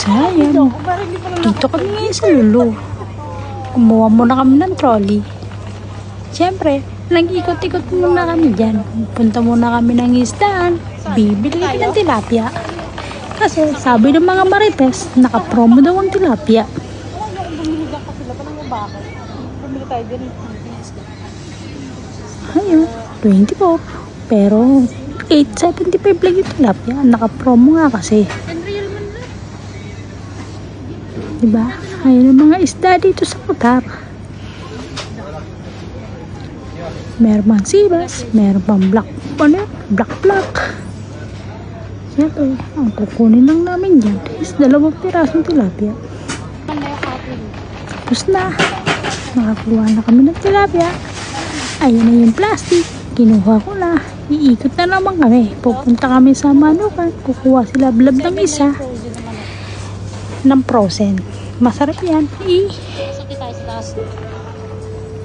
Ayan. Dito kami ngayon sa Lulu. Kumuha muna kami ng trolley. Siyempre, nag-ikot-ikot muna kami dyan. Punta muna kami ng isdaan. Bibili kami ng tilapia. Kasi sabi ng mga marites, naka-promo daw ang tilapia. Ayun, 24. Pero 8.75 lang yung tilapia. Naka-promo nga kasi. Diba? Ayun ang mga isda dito sa Qatar. Meron pang sibas, meron pang black. Siyempre, ang kukunin lang namin dyan is 2 pirasong tilapia. Tapos na. Nakakuha na kami ng tilapia. Ayun na yung plastic. Kinuha ko na. Iikot na naman kami. Pupunta kami sa Manukan. Kukuha sila blab ng isa. Ng frozen. Masarap yan.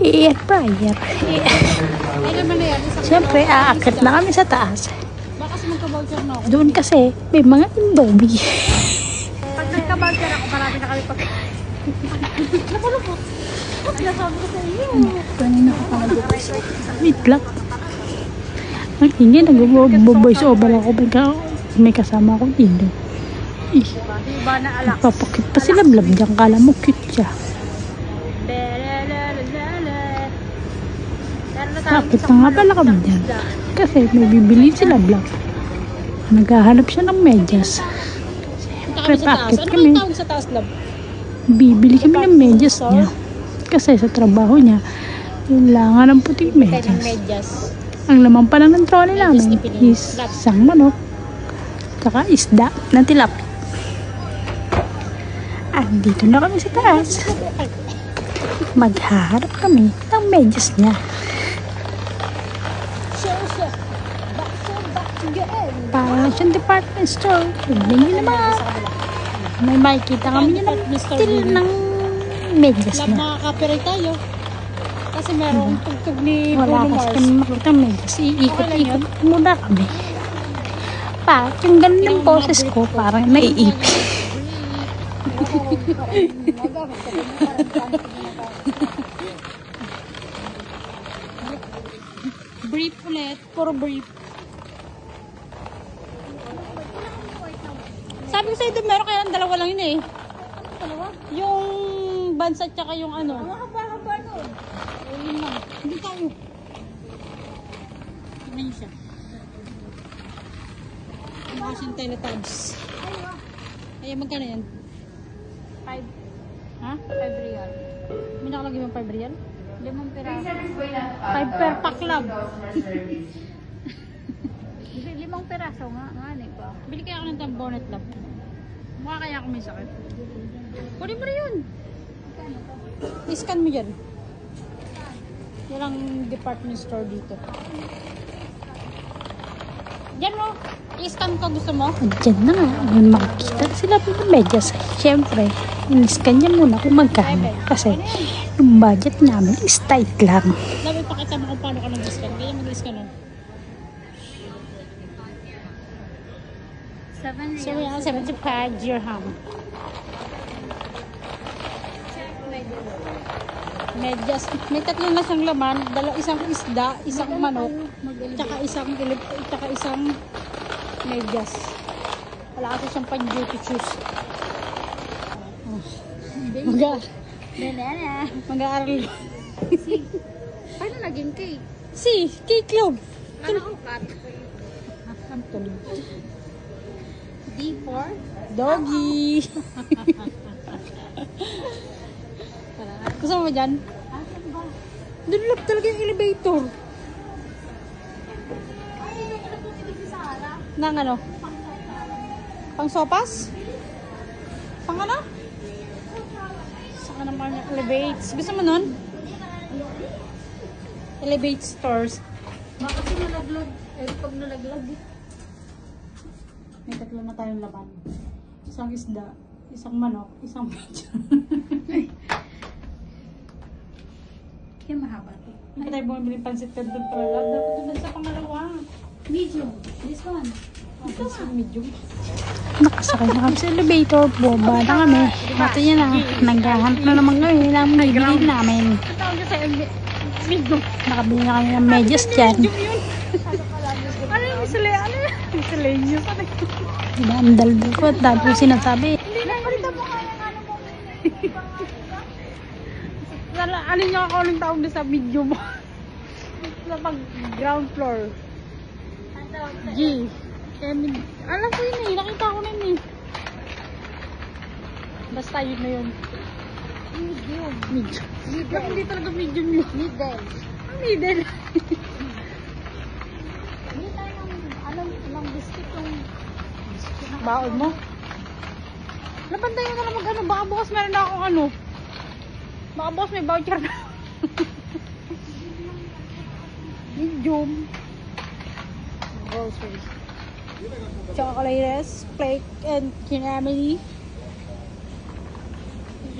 I-air fryer. Siyempre, aakit na kami sa taas. Doon kasi, may mga indomie. Pag nagka-voucher ako, marami na kami pag... Napalupot. Nasabi ko sa iyo. Kanina ka pa nag-voice. Wait lang. Hindi, nag-voice over ako. May kasama ako dito. Papakit pa sila blab dyan. Kala mo cute siya. Bakit na nga pala kami dyan? Kasi may bibili sila blab. Naghahanap siya ng medyas. Siyempre, pakit kami. Bibili kami ng medyas niya. Kasi sa trabaho niya, kailangan ng puting medyas. Ang laman pala ng trolley namin is isang manok, saka isda na tilapia. Andito na kami sa taas. Maghaharap kami ng medyas niya. Para siyang department store. Tignan nyo naman. May makikita kami nyo ng stil ng medyas niya. Makaka-copyright tayo. Kasi merong tugtog ni Bruno Mars. Wala kasi kami makita ng medyas. Iikot-ikot muna kami. Bakit yung gandang boses ko parang naiipit. Brief ulit. Puro brief. Sabi ko sa'yo doon, meron kaya ng 2 lang yun eh. Dalawa? Yung bansa tsaka yung ano. Ang haba-haba nun. Yun lang. Hindi tayo. Tingnan niyo siya. Mukha siyang Teletubbies. Ay, magkano yan? 5. Ha? 5 real. May nakalagay yung 5 real? 5 peraso. 5 per pack lang. 5 peraso nga. Nga ba? Bili kaya ako ng tambonet lang. Mukha kaya ako may sakit. Kunin mo na yun. I-scan mo dyan. Walang department store dito. Diyan mo. I-scan ko. Gusto mo? Diyan na nga. May makikita sila ng medyas. Siyempre, in-scan niya muna kung magkano. Kasi yung budget namin is tight lang. Dapat pakita mo kung paano ka nag-scan. Kaya mag-scan o. So, yan, 75 dirham. Medyas. May 3 na siyang laman. Isang isda, isang manok, tsaka isang medyas. Wala kasi siyang pan-duty shoes. Mag-aaral. Paano naging cake? Cake club. Ano cut? D4? Doggy. Gusto mo dyan? Doon lang talaga yung elevator. Nang ano? Pang sopas? Pang ano? Saka naman yung elevates. Gusto mo nun? Elevate stores. Baka kasi nalaglag. Pag nalaglag. May 3 na tayong laman. Isang isda, isang manok, isang medyo. Kaya mahaba ito. Hindi tayo bumibili pansit canton para love. Dapat doon sa pangalawa. Medium. This one. Medium. Nakasakay na kami sa elevator. Bomba na kami. Ito yan na. Naghahanap na naman kami ng bibili namin. Ang tawag niya sa medium. Nakabili na kami ng medyas dyan. Medium yun. Ano yung miscellaneous? Ano yung miscellaneous? Ano yun? Diba, ang dalbo ko. Dahil po sinasabi. Hindi na palitan mo kaya ng ano mo. Alin niya ako ng tawag doon sa medium mo. Sa pag ground floor. G. Alam ko yun eh. Nakita ko na yun eh. Basta yun na yun. Medium. Medium. Pero hindi talaga medium yun. Middle. Ang middle. Hindi tayo ng biscuit yung Baon mo? Napantay mo na lang mag-ano. Baka bukas meron na akong ano. Baka bukas may voucher na. Medium. Groceries. Chocolates, flake, and kinamini.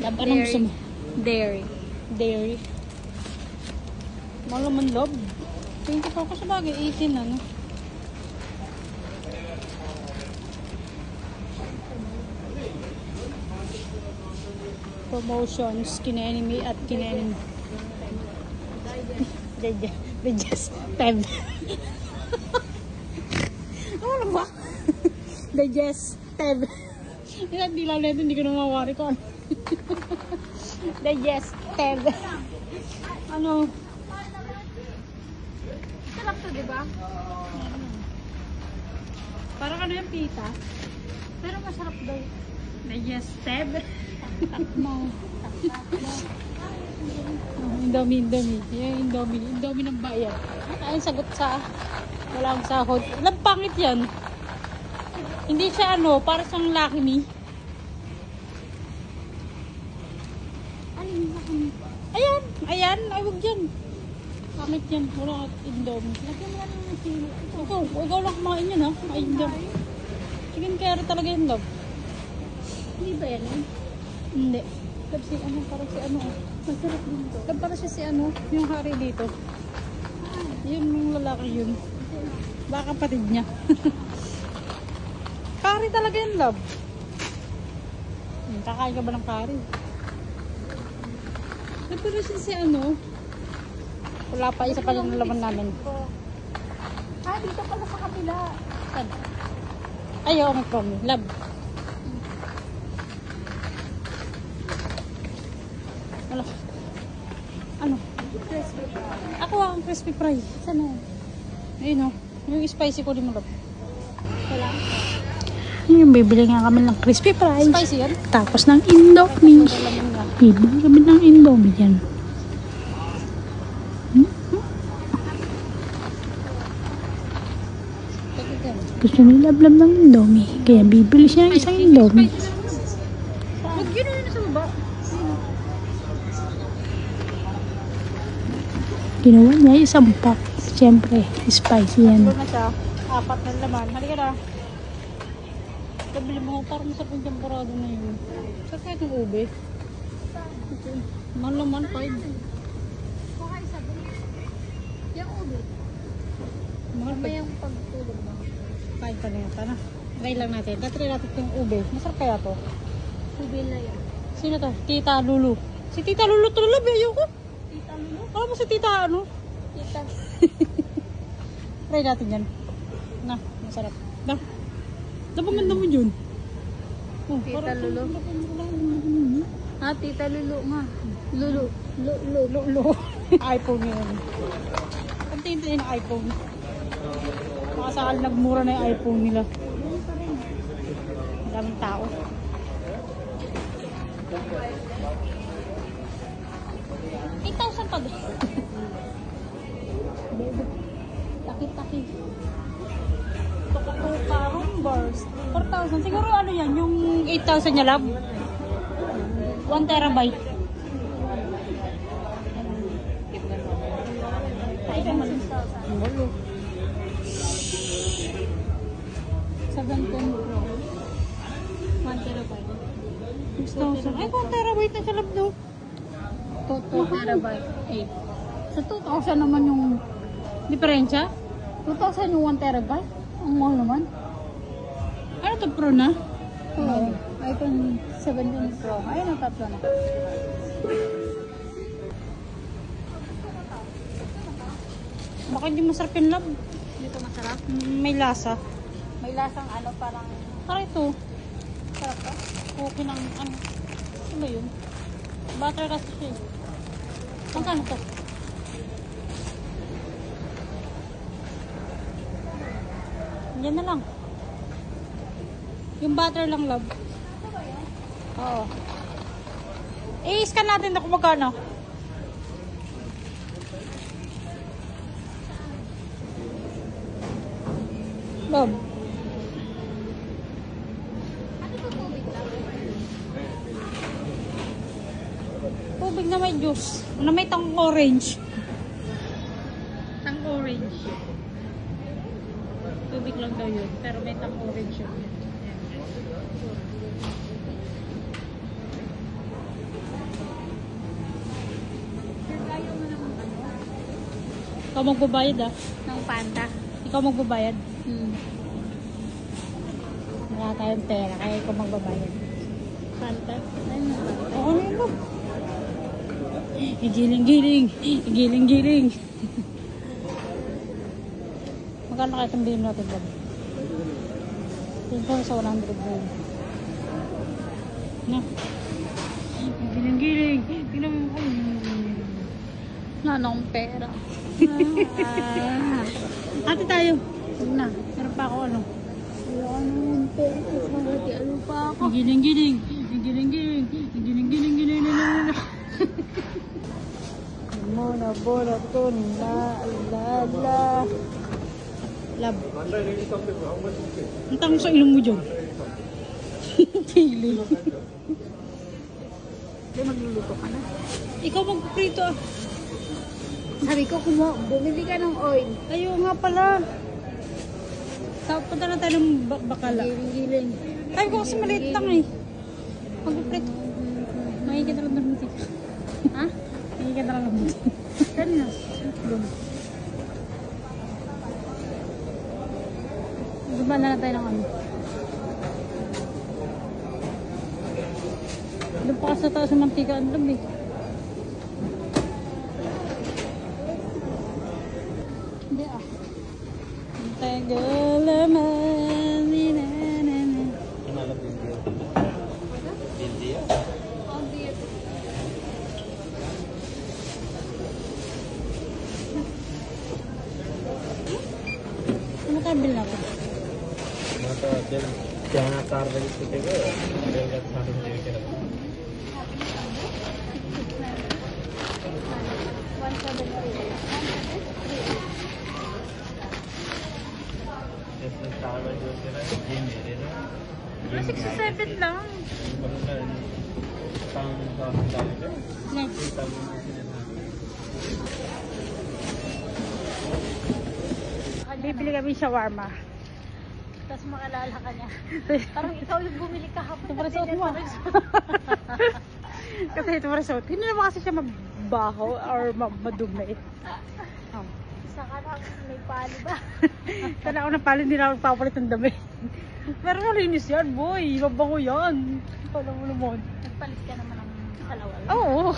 Lab, anong gusto mo? dairy. Dairy. Mahal naman love. 24 ko sa bagay, 18 na no? Promotions, kinenemy at kinenemy. Digest tab. Ano ba? Digest tab. Hindi lang nito, hindi ko na mawari ko. Digest tab. Ano? Sarap to, di ba? Parang ano yung pita? Pero masarap daw. Digestive. Takmo. Indomie. Yung Indomie ng bayan. Ayun, sagot sa walang sahod. Alam, pangit yan. Hindi siya ano, para siyang Lucky Me. Ayan. Ay, wag yan. Pangit yan. Wala ka Indomie. Lagyan mo lang ng sili. Ikaw lang kumain yun ha. Ay, Indomie. Chicken curry talaga yun, love. Hindi ba yan? Hindi. Love, si ano, parang si ano. Masarap din to. Love, parang siya si ano, yung hari dito. Yun, yung lalaki yun. Baka kapatid niya. Curry talaga yun, love. Kakain ka ba ng curry? Love, pero siya si ano. Wala pa, isa pa yung laman namin. Ah, dito pala sa kabila. Saan? Ayaw, may promi. Love. Wala. Ano? Crispy. Ako ang crispy fry. Saan na yan? Ayun o. Yung spicy ko din mo, love. Wala. Yung bibili nga kami ng crispy fries. Spicy yan? Tapos ng Indomie. Bibili kami ng Indomie dyan. Gusto ni Lablab ng Indomie. Kaya bibili siya ng isang Indomie. Huwag yun na yun sa baba. Ginawa niya isang pack. Siyempre, spicy yan. Doon na siya. 4 na laman. Halika na. Kabili mo, parang masarap yung temporado na yun. Saan kahit ng ube? Okay. Mahal naman, 5. Baka isa doon. Yung ubi. Mahal pa May yung pagtulog mo. 5 pa na yun. Tara. Try lang natin. Try natin yung ube. Masarap kaya to? Ubi na yan. Sino to? Tita Lulu. Si Tita Lulu to, love. Ayoko. Tita Lulu? Alam mo si Tita ano? Tita. Try natin yan. Na, masarap. Na. Napaganda mo dyan. Oh, Tita parang- Lulu. Ah, Tita Lulu nga. Lulu. Lulu. iPhone yun. Pagtingin ng iPhone. Baka sakal nagmura na yung iPhone nila. Maraming tao. $8,000 pa doon. Taki-taki. Tuka-tuka, rumbers. 4,000. Siguro ano yan, yung 8,000 niya, love? 1 terabyte. Walo. 710 Pro. 1 terabyte. 6,000. Ay, 1 terabyte na siya, love, daw. 2 terabyte. 8. Sa 2,000 naman yung diferensya. 2,000 yung 1 terabyte? Ang mahal naman. Ito Pro na? Oo. iPhone 17 Pro. Ayun ang tatlo na. Baka hindi masarap yung love. Dito masarap. May lasa. May lasang ano, parang Parang ito. sarap pa. Okay ng ano. Ano ba yun? Butter kasi siya eh. Magkano to? Yan na lang. Yung butter lang, love. Oo. I-scan natin na kung magkano. Love. Tubig na may juice. Na may tang orange. Tang orange. Tubig lang daw yun. Pero may tang orange yun. Ikaw magbabayad ah. Ng Fanta. Ikaw magbabayad. Hmm. Wala tayong pera, kaya ikaw magbabayad. Fanta? Ayun na. Oo na yun, love. Igiling-giling. Igiling-giling. Magkano kaya itong bilhin natin, love? Tingin ko sa 100 bilhin. Na. Igiling-giling. Tingnan mo ko. Wala na akong pera. Ate tayo. Huwag na. Meron pa ako ano. Wala na akong pera. Magati ano pa ako. Igiling-giling. Igiling-giling. Igiling-giling. Muna bola ko na lala. Lab. Ang tanong sa ilong mo dyan. Chili. Hindi, magluluto ka na. Ikaw magprito ah. Sabi ko, bumili ka ng oil. Ayaw nga pala. Punta na tayo ng bakala. Giling-giling. Ay ko kasi maliit lang eh. Magprito. Mahigit na lang ng butik. Ha? Mahigit na lang ng butik. Saan na? Doon. Dumaan na tayo ng ano. Doon pa kasi sa taas ng mantika ang lab eh. Hindi ah. Tagal naman. Ninanana. Ano tayo bil natin? Jangan taruh itu juga, dia taruh dia kira. Just taruh dia kira, ini dia. 67 lang. Next. Bibili kami shawarma. Tapos makalala ka niya. Parang ikaw yung bumili kahapon. Ito pa rin suot mo. Kasi ito pa rin suot. Hindi naman kasi siya mabaho or madumi. Oh. Saka lang may pali ba? Kala ako ng pala, hindi na ako nagpapalit ng dami. Pero malinis yan, boy. Mabango yan. Kala mo naman. Nagpalit ka naman ng kalawal. Oo.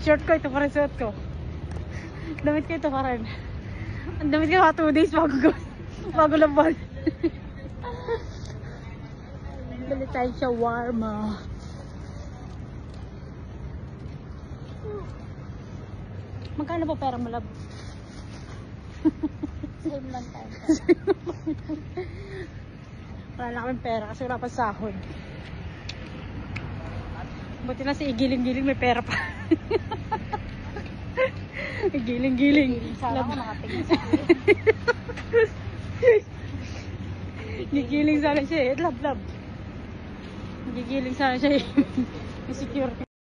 Short ko, ito pa rin suot ko. Damit ko ito pa rin. Ang damit ko mga 2 days bago laban. Bili tayo shawarma. Magkano pa pera mo, love? Same lang tayo. Wala na kaming pera kasi wala pa sahod. Buti na si Igiling-giling may pera pa. Igiling-giling. Sana ako nakatingin sa akin. Gigiling sana siya eh. Love. Gigiling sana siya eh. Yung security